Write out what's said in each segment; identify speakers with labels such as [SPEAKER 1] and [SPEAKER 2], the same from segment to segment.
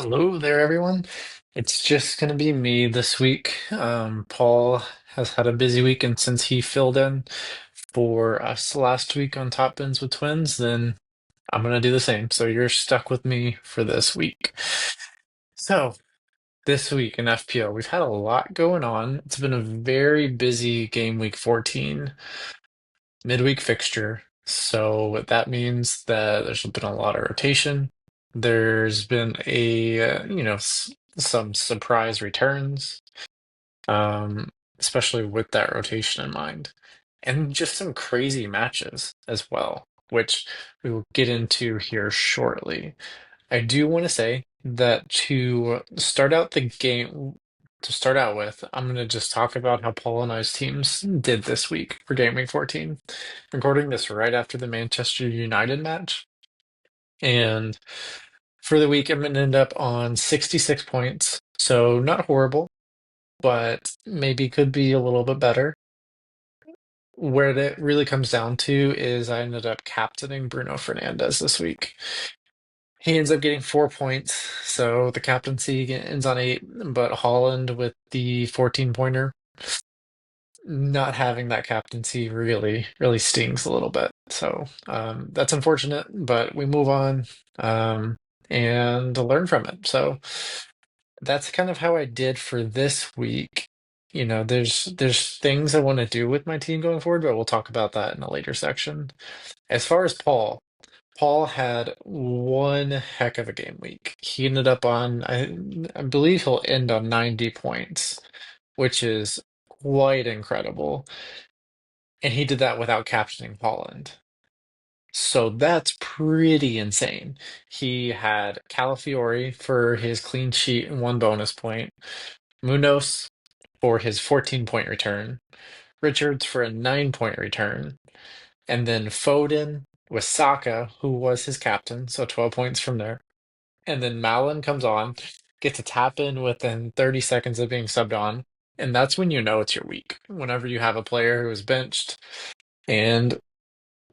[SPEAKER 1] Hello there, everyone. It's just going to be me this week. Paul has had a busy week, and since he filled in for us last week on Top Bins with Twins, then I'm going to do the same. So you're stuck with me for this week. So this week in FPL, we've had a lot going on. It's been a very busy game week 14 midweek fixture. So that means that there's been a lot of rotation. There's been some surprise returns, um, especially with that rotation in mind, and just some crazy matches as well, which we will get into here shortly. I do want to say that to start out with, I'm going to just talk about how Paul and I's teams did this week for Game Week 14. Recording this right after the Manchester United match. And for the week, I'm going to end up on 66 points. So not horrible, but maybe could be a little bit better. Where it really comes down to is I ended up captaining Bruno Fernandes this week. He ends up getting 4 points, so the captaincy ends on 8, but Holland with the 14 pointer, not having that captaincy really stings a little bit. So that's unfortunate, but we move on and learn from it. So that's kind of how I did for this week. There's things I want to do with my team going forward, but we'll talk about that in a later section. As far as Paul had one heck of a game week. He ended up on, I believe he'll end on 90 points, which is quite incredible. And he did that without captaining Holland. So that's pretty insane. He had Calafiori for his clean sheet and 1 bonus point, Munoz for his 14-point return, Richards for a 9-point return, and then Foden with Saka, who was his captain, so 12 points from there. And then Malin comes on, gets a tap in within 30 seconds of being subbed on. And that's when you know it's your week. Whenever you have a player who is benched and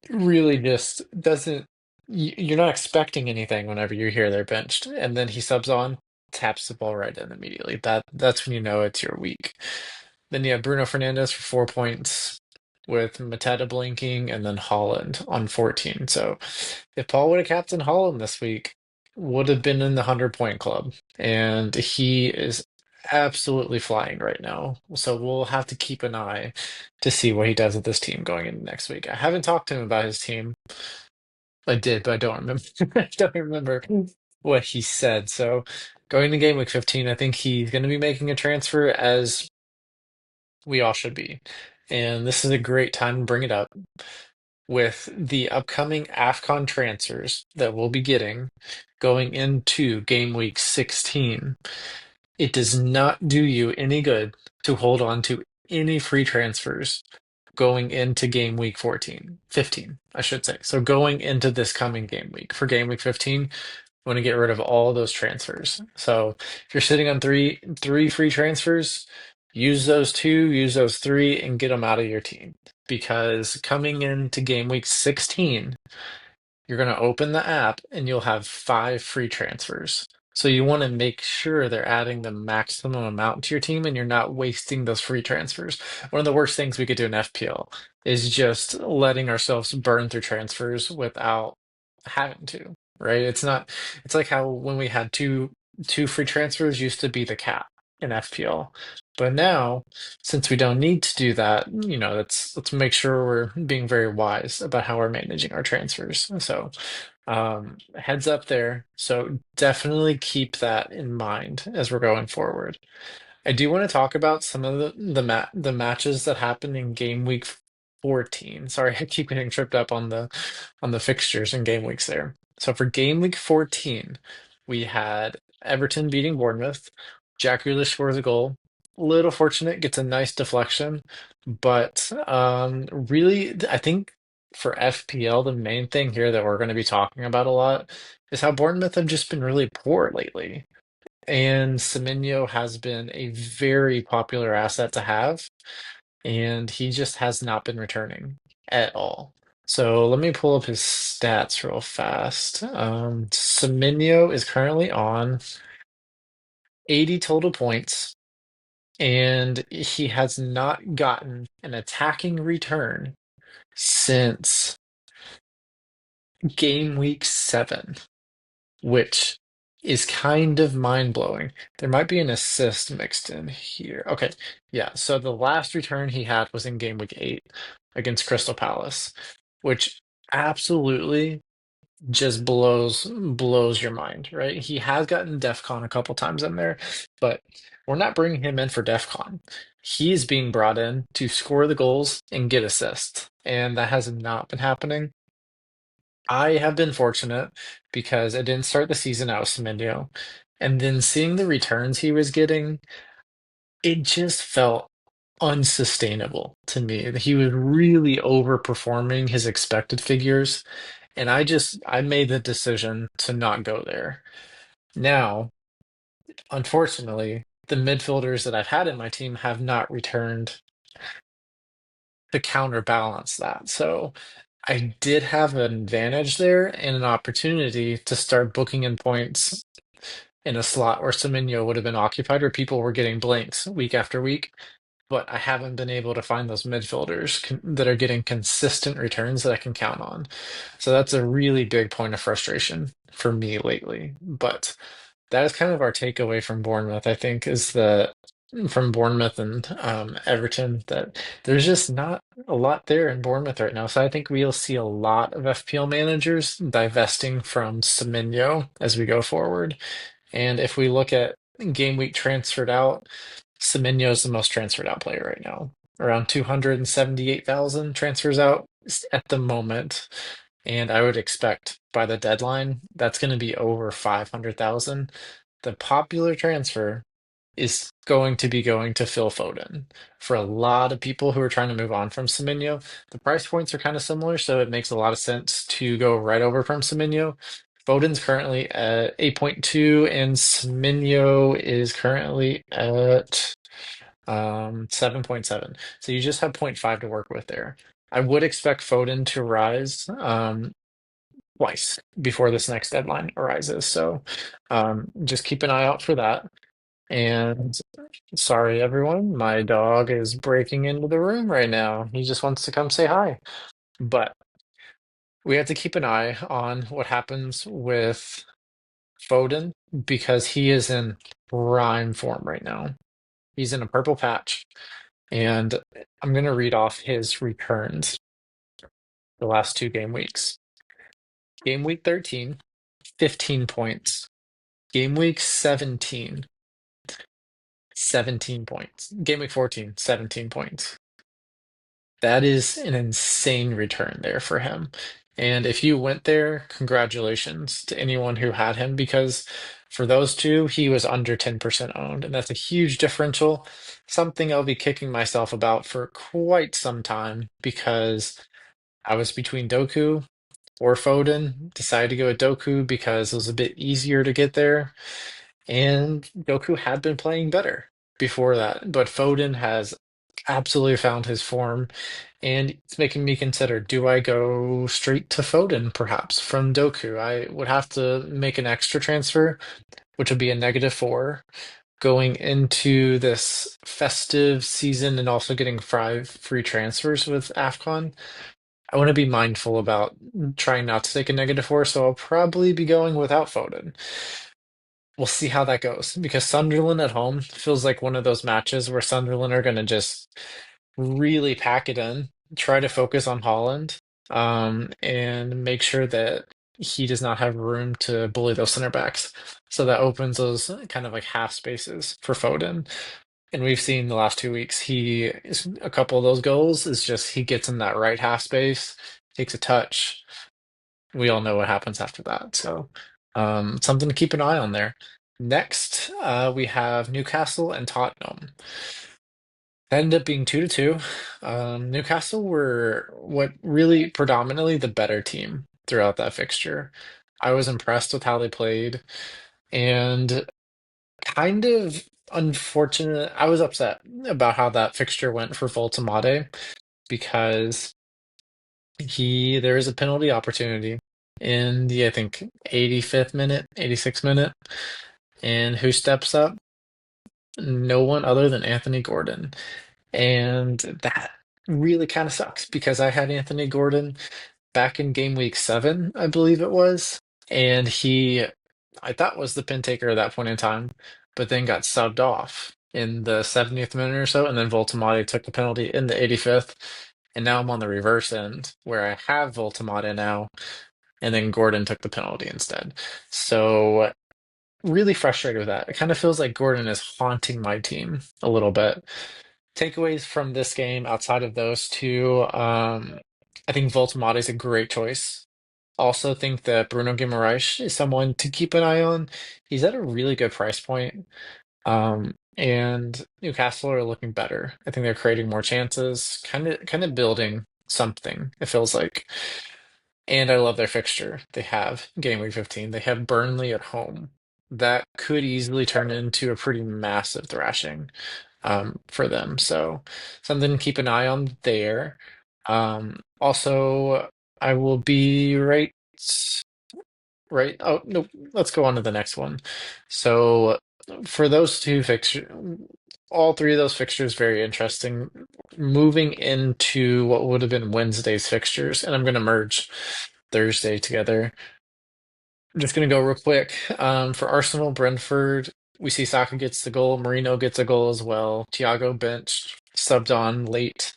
[SPEAKER 1] really just doesn't, you're not expecting anything whenever you hear they're benched. And then he subs on, taps the ball right in immediately. That's when you know it's your week. Then you have Bruno Fernandes for 4 points with Mateta blinking and then Holland on 14. So if Paul would have captained Holland this week, would have been in the 100-point club. And he is absolutely flying right now. So we'll have to keep an eye to see what he does with this team going into next week. I haven't talked to him about his team. I did, but I don't remember. I don't remember what he said. So going to game week 15, I think he's going to be making a transfer as we all should be. And this is a great time to bring it up with the upcoming AFCON transfers that we'll be getting going into game week 16. It does not do you any good to hold on to any free transfers going into game week 15, I should say. So going into this coming game week for game week 15, want to get rid of all those transfers. So if you're sitting on three free transfers, use those two, use those three, and get them out of your team. Because coming into game week 16, you're going to open the app and you'll have 5 free transfers. So you want to make sure they're adding the maximum amount to your team and you're not wasting those free transfers. One of the worst things we could do in FPL is just letting ourselves burn through transfers without having to, right? It's like how when we had two free transfers used to be the cap in FPL. But now, since we don't need to do that, let's make sure we're being very wise about how we're managing our transfers. So, heads up there. So definitely keep that in mind as we're going forward. I do want to talk about some of the matches that happened in game week 14. Sorry, I keep getting tripped up on the fixtures and game weeks there. So for game week 14, we had Everton beating Bournemouth. Jack Grealish scores a goal. Little fortunate, gets a nice deflection, but really, I think for FPL, the main thing here that we're going to be talking about a lot is how Bournemouth have just been really poor lately. And Semenyo has been a very popular asset to have, and he just has not been returning at all. So let me pull up his stats real fast. Semenyo is currently on 80 total points, and he has not gotten an attacking return since game week 7, which is kind of mind blowing. There might be an assist mixed in here. Okay, yeah. So the last return he had was in game week 8 against Crystal Palace, which absolutely just blows your mind, right? He has gotten DEFCON a couple times in there, but we're not bringing him in for DEFCON. He's being brought in to score the goals and get assists, and that has not been happening. I have been fortunate because I didn't start the season out with Semenyo, and then seeing the returns he was getting, it just felt unsustainable to me. He was really overperforming his expected figures, and I made the decision to not go there. Now, unfortunately, the midfielders that I've had in my team have not returned to counterbalance that. So I did have an advantage there and an opportunity to start booking in points in a slot where Semenyo would have been occupied, where people were getting blanks week after week. But I haven't been able to find those midfielders that are getting consistent returns that I can count on. So that's a really big point of frustration for me lately. But that is kind of our takeaway from Bournemouth, I think, is that from Bournemouth and Everton, that there's just not a lot there in Bournemouth right now. So I think we'll see a lot of FPL managers divesting from Semenyo as we go forward. And if we look at game week transferred out, Semenyo is the most transferred out player right now. Around 278,000 transfers out at the moment. And I would expect by the deadline, that's going to be over 500,000. The popular transfer is going to be going to Phil Foden. For a lot of people who are trying to move on from Semenyo, the price points are kind of similar, so it makes a lot of sense to go right over from Semenyo. Foden's currently at 8.2, and Semenyo is currently at 7.7. So you just have point 0.5 to work with there. I would expect Foden to rise twice before this next deadline arises. So just keep an eye out for that. And sorry, everyone, my dog is breaking into the room right now. He just wants to come say hi. But we have to keep an eye on what happens with Foden because he is in prime form right now. He's in a purple patch. And I'm going to read off his returns the last 2 game weeks. Game week 13, 15 points. Game week 17, 17 points. Game week 14, 17 points. That is an insane return there for him. And if you went there, congratulations to anyone who had him because for those two, he was under 10% owned. And that's a huge differential. Something I'll be kicking myself about for quite some time because I was between Doku or Foden. Decided to go with Doku because it was a bit easier to get there. And Doku had been playing better before that. But Foden has absolutely found his form. And it's making me consider, do I go straight to Foden perhaps from Doku? I would have to make an extra transfer, which would be a -4 going into this festive season and also getting 5 free transfers with AFCON. I want to be mindful about trying not to take a -4, so I'll probably be going without Foden. We'll see how that goes because Sunderland at home feels like one of those matches where Sunderland are going to just really pack it in, try to focus on Holland, and make sure that he does not have room to bully those center backs. So that opens those kind of like half spaces for Foden. And we've seen the last 2 weeks, a couple of those goals is just he gets in that right half space, takes a touch. We all know what happens after that. So something to keep an eye on there. Next, we have Newcastle and Tottenham. That ended up being 2-2. Newcastle were what really predominantly the better team throughout that fixture. I was impressed with how they played and kind of unfortunate. I was upset about how that fixture went for Voltemade because there is a penalty opportunity in the I think 85th minute, 86th minute, and who steps up? no one other than Anthony Gordon. And that really kind of sucks because I had Anthony Gordon back in game week 7, I believe it was. And I thought was the pin taker at that point in time, but then got subbed off in the 70th minute or so. And then Voltamati took the penalty in the 85th. And now I'm on the reverse end where I have Voltamati now. And then Gordon took the penalty instead. So really frustrated with that. It kind of feels like Gordon is haunting my team a little bit. Takeaways from this game outside of those two, I think Voltamati is a great choice. Also think that Bruno Guimaraes is someone to keep an eye on. He's at a really good price point. And Newcastle are looking better. I think they're creating more chances, kind of building something, it feels like. And I love their fixture. They have Gameweek 15. They have Burnley at home. That could easily turn into a pretty massive thrashing for them. So something to keep an eye on there. Also, I will be right. Oh, no, let's go on to the next one. So for those two fixtures, all three of those fixtures, very interesting. Moving into what would have been Wednesday's fixtures, and I'm going to merge Thursday together. I'm just going to go real quick. For Arsenal, Brentford, we see Saka gets the goal. Marino gets a goal as well. Thiago benched, subbed on late.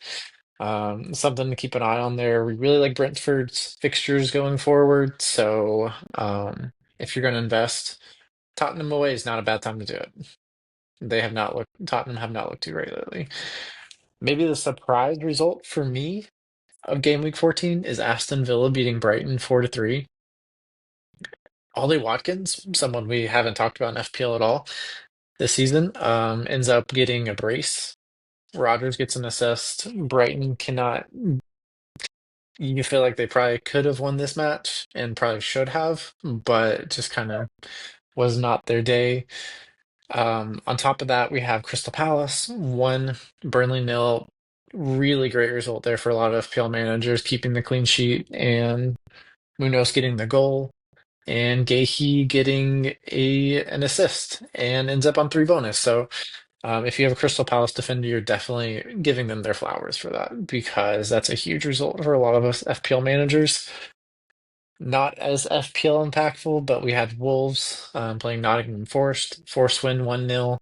[SPEAKER 1] Something to keep an eye on there. We really like Brentford's fixtures going forward. So if you're going to invest, Tottenham away is not a bad time to do it. Tottenham have not looked too great lately. Maybe the surprise result for me of game week 14 is Aston Villa beating Brighton 4-3. Ollie Watkins, someone we haven't talked about in FPL at all this season, ends up getting a brace. Rodgers gets an assist. Brighton cannot. You feel like they probably could have won this match and probably should have, but it just kind of was not their day. On top of that, we have Crystal Palace 1, Burnley nil. Really great result there for a lot of FPL managers, keeping the clean sheet and Munoz getting the goal and Gahey getting an assist and ends up on 3 bonus. So if you have a Crystal Palace defender, you're definitely giving them their flowers for that because that's a huge result for a lot of us FPL managers. Not as FPL impactful, but we had Wolves playing Nottingham Forest. Forest win 1-0.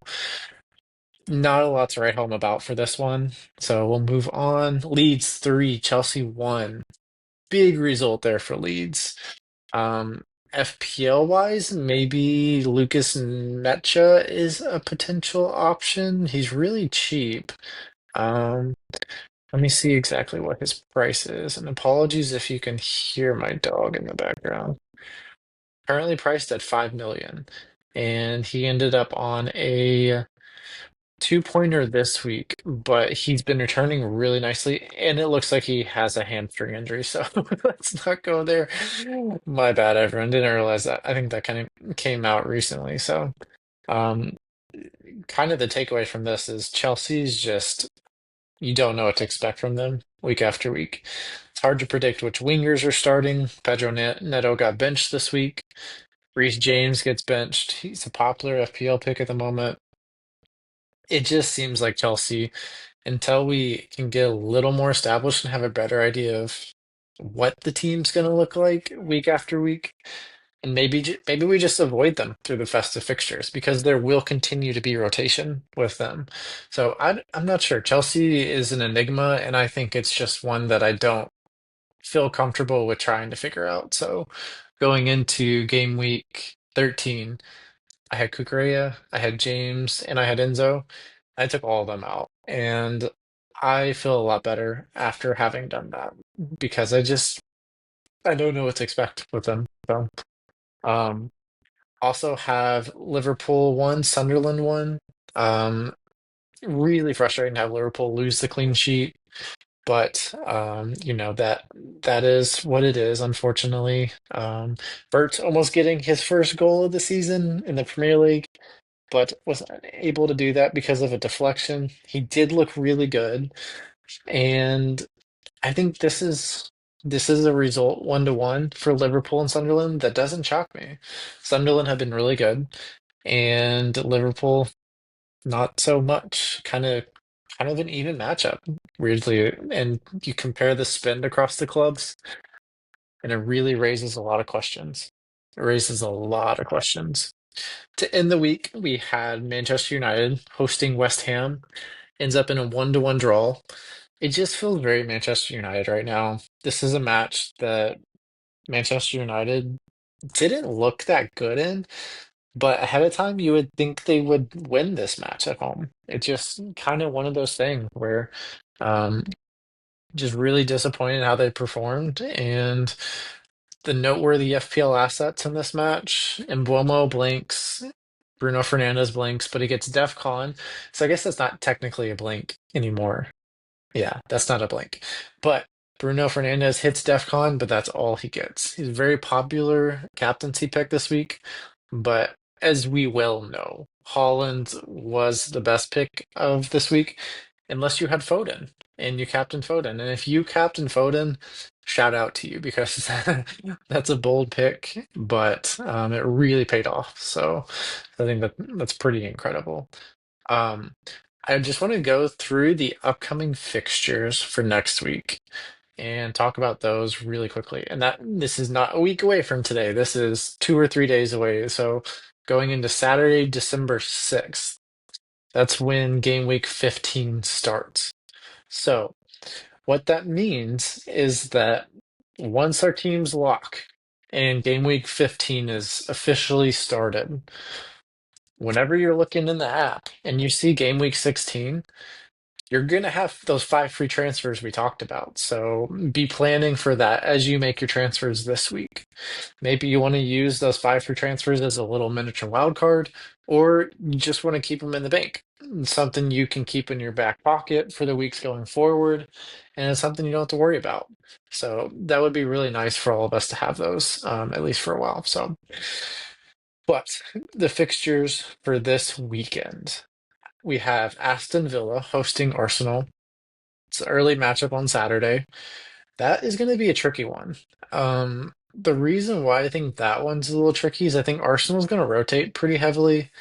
[SPEAKER 1] Not a lot to write home about for this one. So we'll move on. Leeds 3, Chelsea 1. Big result there for Leeds. FPL wise, maybe Lucas Mecha is a potential option. He's really cheap. Um, Let me see exactly what his price is. And apologies if you can hear my dog in the background. Currently priced at 5 million. And he ended up on a 2-pointer this week, but he's been returning really nicely, and it looks like he has a hamstring injury, so let's not go there. My bad, everyone. Didn't realize that. I think that kind of came out recently. So, um, kind of the takeaway from this is Chelsea's just, you don't know what to expect from them week after week. It's hard to predict which wingers are starting. Pedro Neto got benched this week. Reece James gets benched. He's a popular FPL pick at the moment. It just seems like Chelsea, until we can get a little more established and have a better idea of what the team's going to look like week after week, and maybe we just avoid them through the festive fixtures because there will continue to be rotation with them. So I'm not sure. Chelsea is an enigma, and I think it's just one that I don't feel comfortable with trying to figure out. So going into game week 13. I had Kukurea, I had James, and I had Enzo. I took all of them out, and I feel a lot better after having done that because I don't know what to expect with them. So, um, also have Liverpool 1, Sunderland 1. Um, really frustrating to have Liverpool lose the clean sheet, but that is what it is, unfortunately. Bert's almost getting his first goal of the season in the Premier League, but was unable to do that because of a deflection. He did look really good, and I think this is a result 1-1 for Liverpool and Sunderland that doesn't shock me. Sunderland have been really good, and Liverpool. not so much. Kind of an even matchup, weirdly. And you compare the spend across the clubs, and it really raises a lot of questions. It raises a lot of questions. To end the week, we had Manchester United hosting West Ham, ends up in a 1-1 draw. It just feels very Manchester United right now. This is a match that Manchester United didn't look that good in, but ahead of time, you would think they would win this match at home. It's just kind of one of those things where um, just really disappointed how they performed. And the noteworthy FPL assets in this match, Embuemo blinks, Bruno Fernandes blinks, but he gets DEF CON. So I guess that's not technically a blink anymore. Yeah, that's not a blink. But Bruno Fernandez hits DEF CON, but that's all he gets. He's a very popular captaincy pick this week, but as we well know, Holland was the best pick of this week, unless you had Foden and you captain Foden. And if you captain Foden, shout out to you because that's a bold pick, but it really paid off. So I think that's pretty incredible. Um, I just want to go through the upcoming fixtures for next week and talk about those really quickly. And that this is not a week away from today. This is 2 or 3 days away. So going into Saturday, December 6th, that's when game week 15 starts. So what that means is that once our teams lock and game week 15 is officially started, whenever you're looking in the app and you see game week 16, you're going to have those 5 free transfers we talked about. So be planning for that as you make your transfers this week. Maybe you want to use those 5 free transfers as a little miniature wild card, or you just want to keep them in the bank. Something you can keep in your back pocket for the weeks going forward, and it's something you don't have to worry about. So that would be really nice for all of us to have those, at least for a while. So, but the fixtures for this weekend. We have Aston Villa hosting Arsenal. It's an early matchup on Saturday. That is going to be a tricky one. The reason why I think that one's a little tricky is I think Arsenal's going to rotate pretty heavily.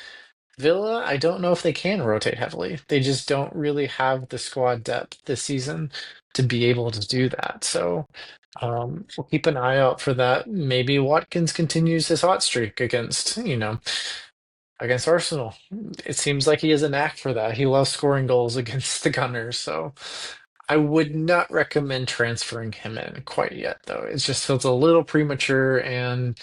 [SPEAKER 1] Villa, I don't know if they can rotate heavily. They just don't really have the squad depth this season to be able to do that. So we'll keep an eye out for that. Maybe Watkins continues his hot streak against Arsenal. It seems like he has a knack for that. He loves scoring goals against the Gunners, so I would not recommend transferring him in quite yet, though. It just feels a little premature, and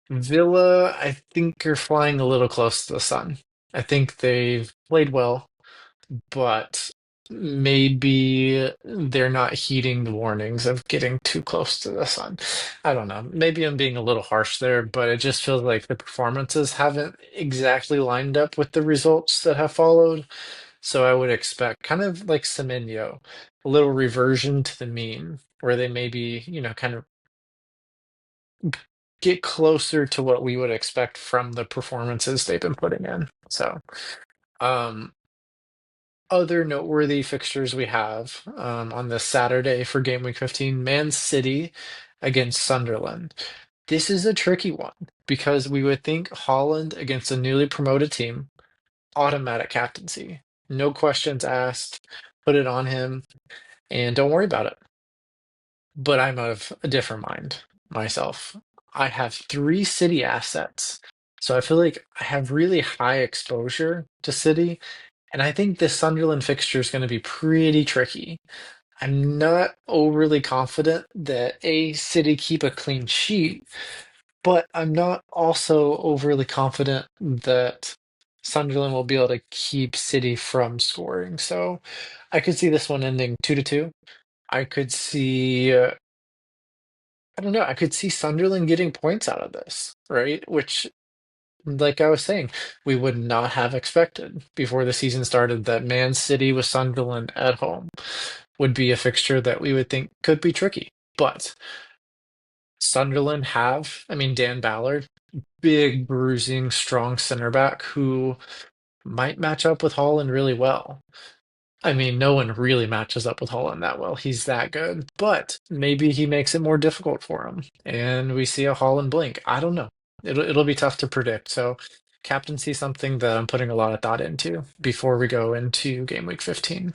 [SPEAKER 1] Villa, I think, are flying a little close to the sun. I think they've played well, but maybe they're not heeding the warnings of getting too close to the sun. I don't know. Maybe I'm being a little harsh there, but it just feels like the performances haven't exactly lined up with the results that have followed. So I would expect kind of like Semenyo, a little reversion to the mean, where they maybe, kind of get closer to what we would expect from the performances they've been putting in. So, um, other noteworthy fixtures we have on this Saturday for Game Week 15, Man City against Sunderland. This is a tricky one because we would think Holland against a newly promoted team, automatic captaincy. No questions asked. Put it on him and don't worry about it. But I'm of a different mind myself. I have 3 City assets. So I feel like I have really high exposure to City. And I think this Sunderland fixture is going to be pretty tricky. I'm not overly confident that City keep a clean sheet, but I'm not also overly confident that Sunderland will be able to keep City from scoring. So I could see this one ending 2-2. I could see, I don't know, I could see Sunderland getting points out of this, right? Which, like I was saying, we would not have expected before the season started that Man City with Sunderland at home would be a fixture that we would think could be tricky. But Sunderland have, I mean, Dan Ballard, big, bruising, strong center back who might match up with Holland really well. I mean, no one really matches up with Holland that well. He's that good, but maybe he makes it more difficult for him, and we see a Holland blink. I don't know. It'll be tough to predict. So captaincy something that I'm putting a lot of thought into before we go into game week 15.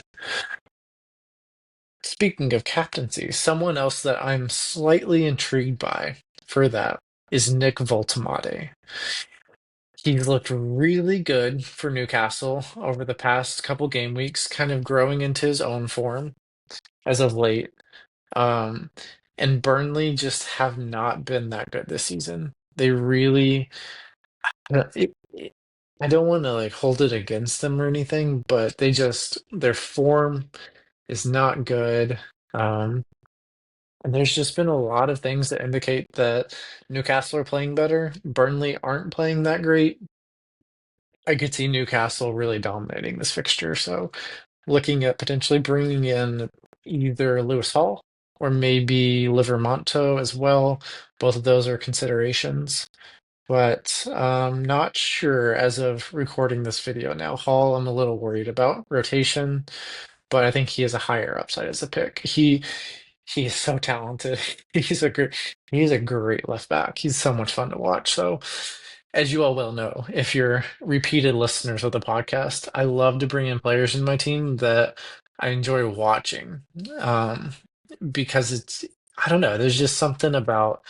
[SPEAKER 1] Speaking of captaincy, someone else that I'm slightly intrigued by for that is Nick Voltemade. He's looked really good for Newcastle over the past couple game weeks, kind of growing into his own form as of late. Um, and Burnley just have not been that good this season. They really, I don't want to like hold it against them or anything, but their form is not good. Um, and there's just been a lot of things that indicate that Newcastle are playing better. Burnley aren't playing that great. I could see Newcastle really dominating this fixture. So looking at potentially bringing in either Lewis Hall or maybe Livermonto as well. Both of those are considerations, but not sure as of recording this video now. Hall, I'm a little worried about rotation, but I think he has a higher upside as a pick. He is so talented. He's a great left back. He's so much fun to watch. So, as you all well know, if you're repeated listeners of the podcast, I love to bring in players in my team that I enjoy watching. Um, because I don't know, there's just something about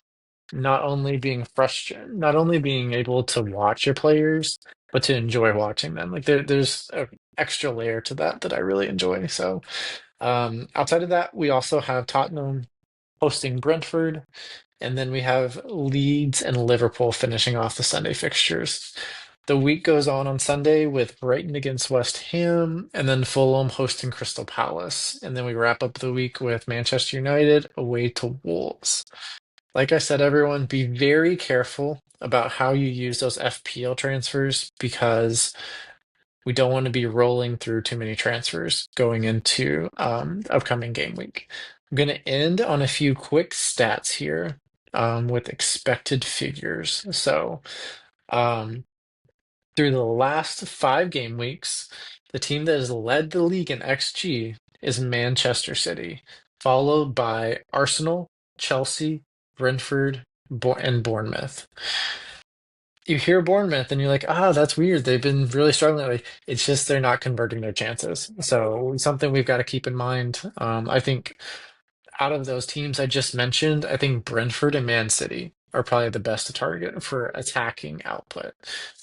[SPEAKER 1] not only being able to watch your players, but to enjoy watching them. Like there's an extra layer to that I really enjoy. So outside of that, we also have Tottenham hosting Brentford, and then we have Leeds and Liverpool finishing off the Sunday fixtures. The week goes on Sunday with Brighton against West Ham, and then Fulham hosting Crystal Palace. And then we wrap up the week with Manchester United away to Wolves. Like I said, everyone, be very careful about how you use those FPL transfers because we don't want to be rolling through too many transfers going into upcoming game week. I'm going to end on a few quick stats here with expected figures. So, um, through the last 5 game weeks, the team that has led the league in XG is Manchester City, followed by Arsenal, Chelsea, Brentford, and Bournemouth. You hear Bournemouth and you're like, that's weird. They've been really struggling lately. It's just they're not converting their chances. So something we've got to keep in mind. I think out of those teams I just mentioned, I think Brentford and Man City are probably the best to target for attacking output.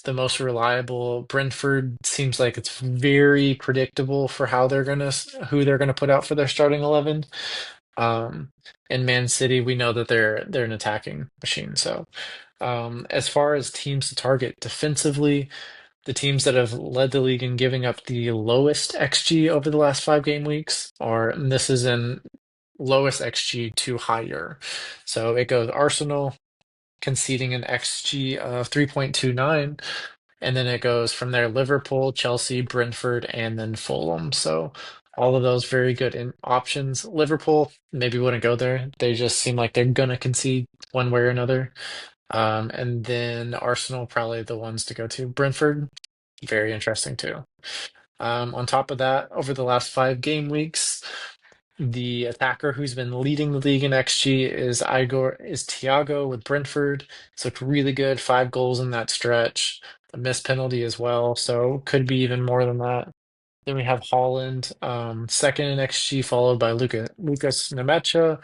[SPEAKER 1] The most reliable. Brentford seems like it's very predictable for who they're gonna put out for their starting 11. Um, and Man City, we know that they're an attacking machine. So as far as teams to target defensively, the teams that have led the league in giving up the lowest XG over the last 5 game weeks and this is in lowest XG to higher. So it goes Arsenal conceding an XG of 3.29, and then it goes from there Liverpool, Chelsea, Brentford, and then Fulham. So all of those very good options. Liverpool maybe wouldn't go there. They just seem like they're gonna concede one way or another. And then Arsenal probably the ones to go to. Brentford, very interesting too. On top of that, over the last 5 game weeks, the attacker who's been leading the league in XG is Thiago with Brentford. It's looked really good, 5 goals in that stretch. A missed penalty as well, so could be even more than that. Then we have Holland, second in XG, followed by Lucas Nemecha,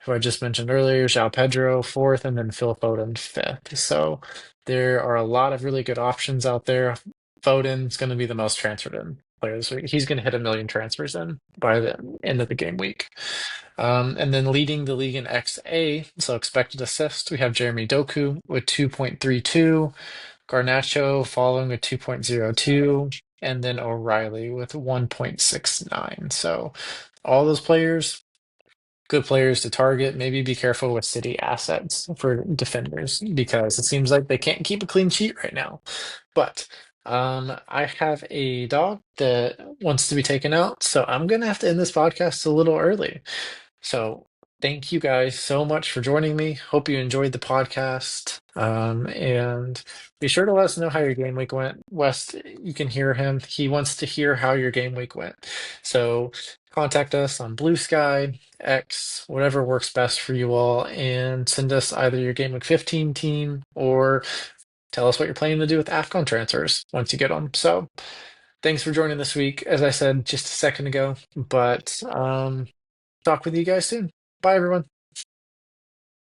[SPEAKER 1] who I just mentioned earlier, João Pedro fourth, and then Phil Foden fifth. So there are a lot of really good options out there. Foden's going to be the most transferred in player this week. He's going to hit 1 million transfers in by the end of the game week. And then leading the league in XA, so expected assist, we have Jeremy Doku with 2.32. Garnacho following with 2.02, and then O'Reilly with 1.69. So all those players, good players to target. Maybe be careful with City assets for defenders because it seems like they can't keep a clean sheet right now. But I have a dog that wants to be taken out, so I'm gonna have to end this podcast a little early. So thank you guys so much for joining me. Hope you enjoyed the podcast. And be sure to let us know how your game week went. West, you can hear him. He wants to hear how your game week went. So contact us on Blue Sky, X, whatever works best for you all, and send us either your Game Week 15 team or tell us what you're planning to do with AFCON transfers once you get them. So thanks for joining this week, as I said just a second ago, but talk with you guys soon. Bye, everyone.